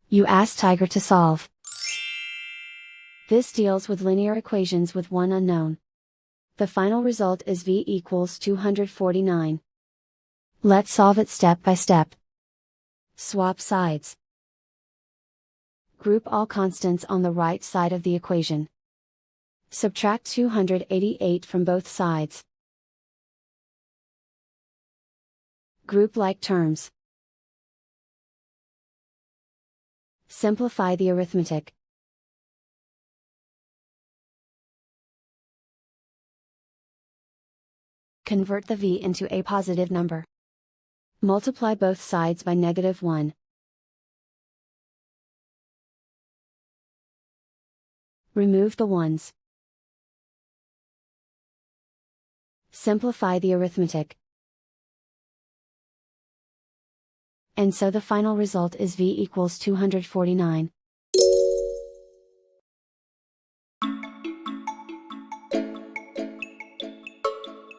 You ask Tiger to solve. This deals with linear equations with one unknown. The final result is v equals 249. Let's solve it step by step. Swap sides. Group all constants on the right side of the equation. Subtract 288 from both sides. Group like terms. Simplify the arithmetic. Convert the v into a positive number. Multiply both sides by -1. Remove the ones. Simplify the arithmetic. And so the final result is v equals 249.